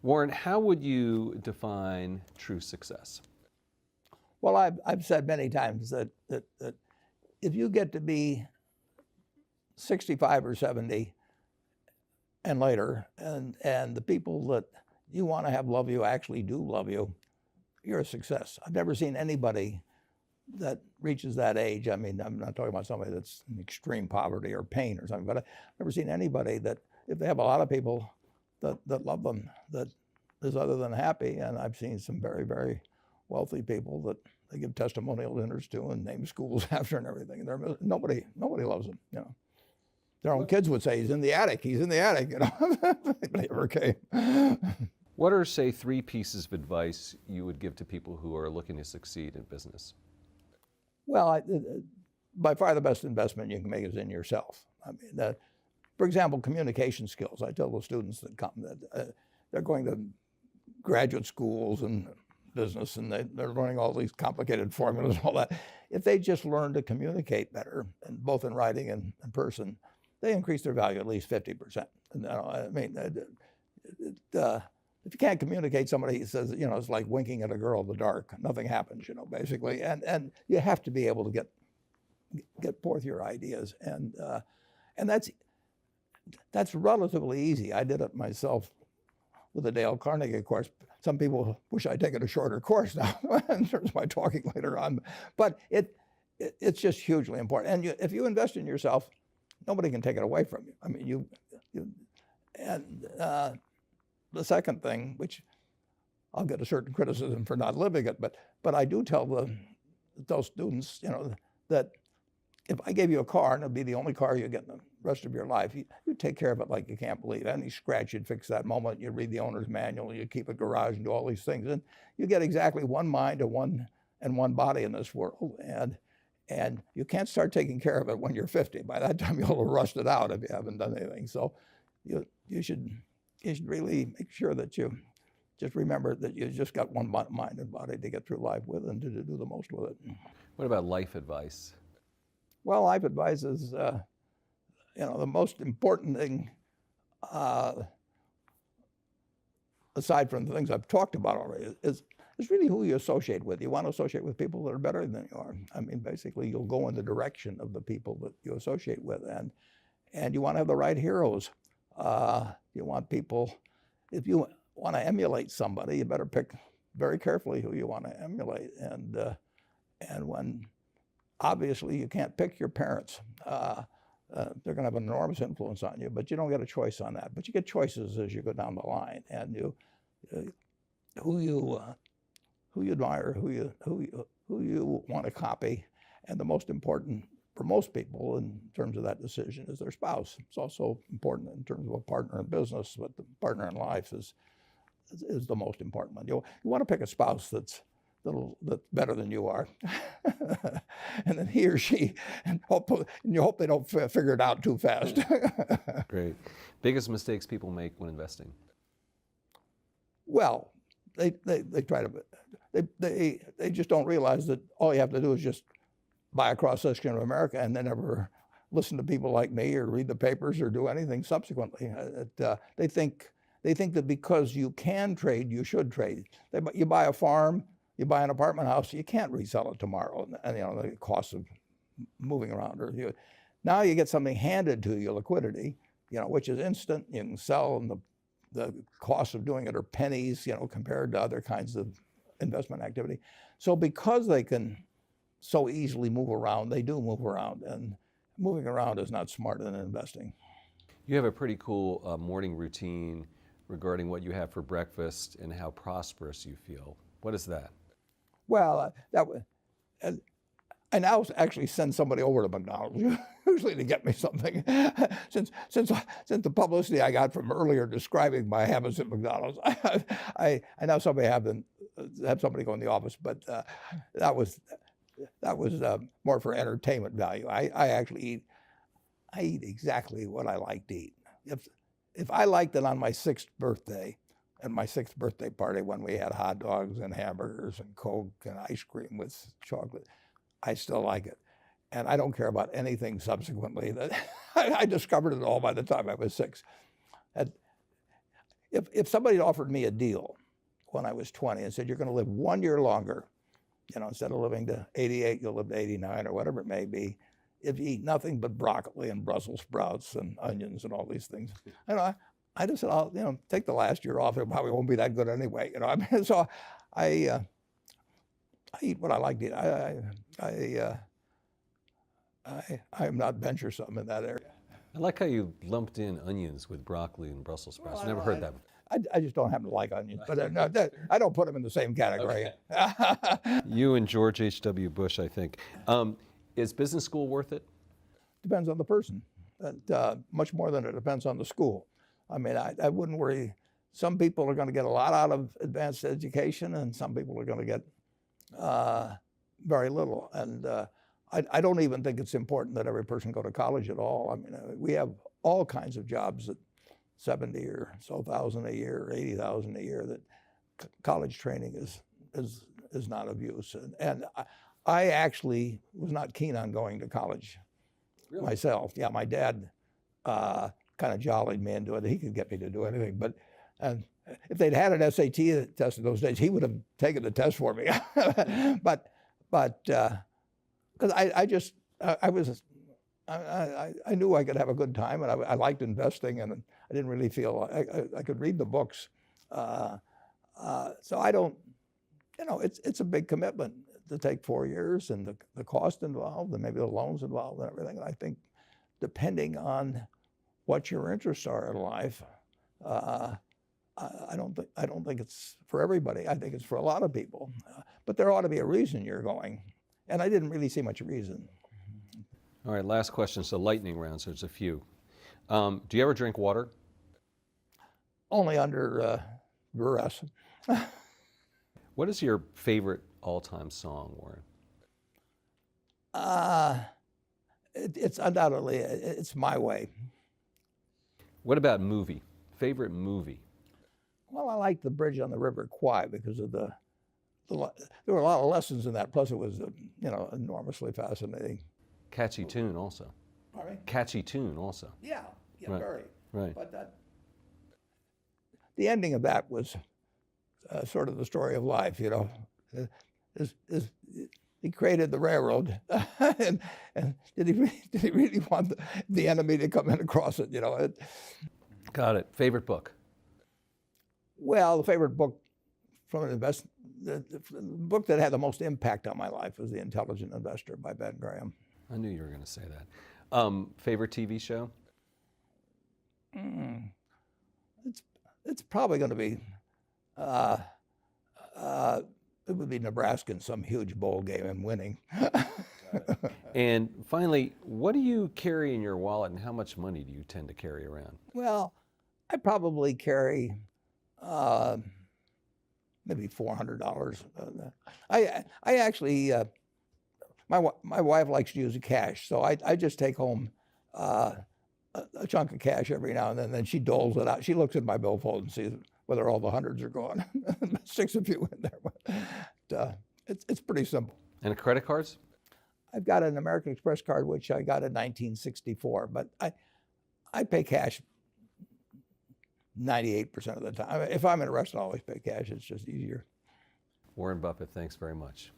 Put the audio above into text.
Warren, how would you define true success? Well, I've said many times that if you get to be 65 or 70 and later, and the people that you want to have love you actually do love you, you're a success. I've never seen anybody that reaches that age. I mean, I'm not talking about somebody that's in extreme poverty or pain or something, but I've never seen anybody that, if they have a lot of people that love them, that is other than happy. And I've seen some very, very wealthy people that they give testimonial dinners to and name schools after and everything. And nobody loves them, you know. Their own kids would say, he's in the attic, you know. But he never came. What are, say, 3 pieces of advice you would give to people who are looking to succeed in business? Well, by far the best investment you can make is in yourself. I mean, for example, communication skills. I tell the students that come that they're going to graduate schools and business, and they're learning all these complicated formulas and all that. If they just learn to communicate better, and both in writing and in person, they increase their value at least 50%. And, I mean, if you can't communicate, somebody says, you know, it's like winking at a girl in the dark. Nothing happens, you know, basically. And you have to be able to get forth your ideas, and that's relatively easy. I did it myself with the Dale Carnegie course. Some people wish I'd taken a shorter course now in terms of my talking later on, but it's just hugely important. And if you invest in yourself, nobody can take it away from you. I mean, the second thing, which I'll get a certain criticism for not living it, but I do tell those students, you know, that if I gave you a car and it'd be the only car you get in the rest of your life, you take care of it like you can't believe. Any scratch, you'd fix that moment. You read the owner's manual, you keep a garage and do all these things. And you get exactly one mind and one body in this world. And you can't start taking care of it when you're 50. By that time, you'll have rusted out if you haven't done anything. So you should really make sure that you just remember that you just got one mind and body to get through life with and to do the most with it. What about life advice? Well, life advice is, you know, the most important thing, aside from the things I've talked about already, is really who you associate with. You want to associate with people that are better than you are. I mean, basically, you'll go in the direction of the people that you associate with, and you want to have the right heroes. You want people, if you want to emulate somebody, you better pick very carefully who you want to emulate. And when obviously you can't pick your parents. They're going to have an enormous influence on you, but you don't get a choice on that. But you get choices as you go down the line, and who you admire, who you want to copy, and the most important for most people in terms of that decision is their spouse. It's also important in terms of a partner in business, but the partner in life is the most important one. You want to pick a spouse that's better than you are, and then he or she, and you hope they don't figure it out too fast. Great. Biggest mistakes people make when investing? Well, they try to, they just don't realize that all you have to do is just buy a cross-section of America and then never listen to people like me or read the papers or do anything subsequently. They think that because you can trade, you should trade. You buy a farm, you buy an apartment house, you can't resell it tomorrow, and you know the cost of moving around. Now you get something handed to you, liquidity, you know, which is instant. You can sell, and the cost of doing it are pennies, you know, compared to other kinds of investment activity. So because they can so easily move around, they do move around, and moving around is not smarter than investing. You have a pretty cool morning routine regarding what you have for breakfast and how prosperous you feel. What is that? Well, I now actually send somebody over to McDonald's usually to get me something. Since the publicity I got from earlier describing my habits at McDonald's, I now have somebody go in the office, but that was more for entertainment value. I eat exactly what I like to eat. If I liked it on my 6th birthday, at my 6th birthday party when we had hot dogs and hamburgers and Coke and ice cream with chocolate, I still like it. And I don't care about anything subsequently. I discovered it all by the time I was 6. if somebody offered me a deal when I was 20 and said, you're going to live 1 year longer, instead of living to 88, you'll live to 89 or whatever it may be, if you eat nothing but broccoli and Brussels sprouts and onions and all these things. I just said, I'll take the last year off. It probably won't be that good anyway. So I eat what I like to eat. I'm not venturesome in that area. I like how you lumped in onions with broccoli and Brussels sprouts. I've never heard that. I just don't happen to like onions, but no, I don't put them in the same category. Okay. You and George H.W. Bush, I think. Is business school worth it? Depends on the person, much more than it depends on the school. I mean, I wouldn't worry. Some people are going to get a lot out of advanced education, and some people are going to get very little. And I don't even think it's important that every person go to college at all. I mean, we have all kinds of jobs at 70 or so thousand a year, 80,000 a year that college training is not of use. And I actually was not keen on going to college myself. Yeah, my dad kind of jollied me into it. He could get me to do anything. But if they'd had an SAT test in those days, he would have taken the test for me. but because I knew I could have a good time, and I liked investing, and I didn't really feel I could read the books. So I don't, it's a big commitment to take 4 years, and the cost involved, and maybe the loans involved, and everything. And I think, depending on what your interests are in life, I don't think it's for everybody. I think it's for a lot of people, but there ought to be a reason you're going, and I didn't really see much reason. All right, last question. So lightning round, so there's a few. Do you ever drink water? Only under duress. What is your favorite all-time song, Warren? It's undoubtedly, it's My Way. What about movie? Favorite movie? Well, I like The Bridge on the River Kwai because of there were a lot of lessons in that. Plus, it was enormously fascinating. Catchy tune also. Pardon me? Catchy tune also. Yeah, Right. Very. Right. But the ending of that was sort of the story of life. He created the railroad, and did he really want the enemy to come in across it? Got it. Favorite book? Well, the favorite book from the book that had the most impact on my life was The Intelligent Investor by Ben Graham. I knew you were going to say that. Favorite TV show? It's probably going to be it would be Nebraska in some huge bowl game and winning. And finally, what do you carry in your wallet, and how much money do you tend to carry around? Well, I probably carry maybe $400. I actually my wife likes to use cash, so I just take home a chunk of cash every now and then she doles it out. She looks at my billfold and sees whether all the hundreds are gone. Sticks a few in there, but it's pretty simple. And credit cards? I've got an American Express card, which I got in 1964, but I pay cash 98% of the time. If I'm in a restaurant, I always pay cash. It's just easier. Warren Buffett, thanks very much.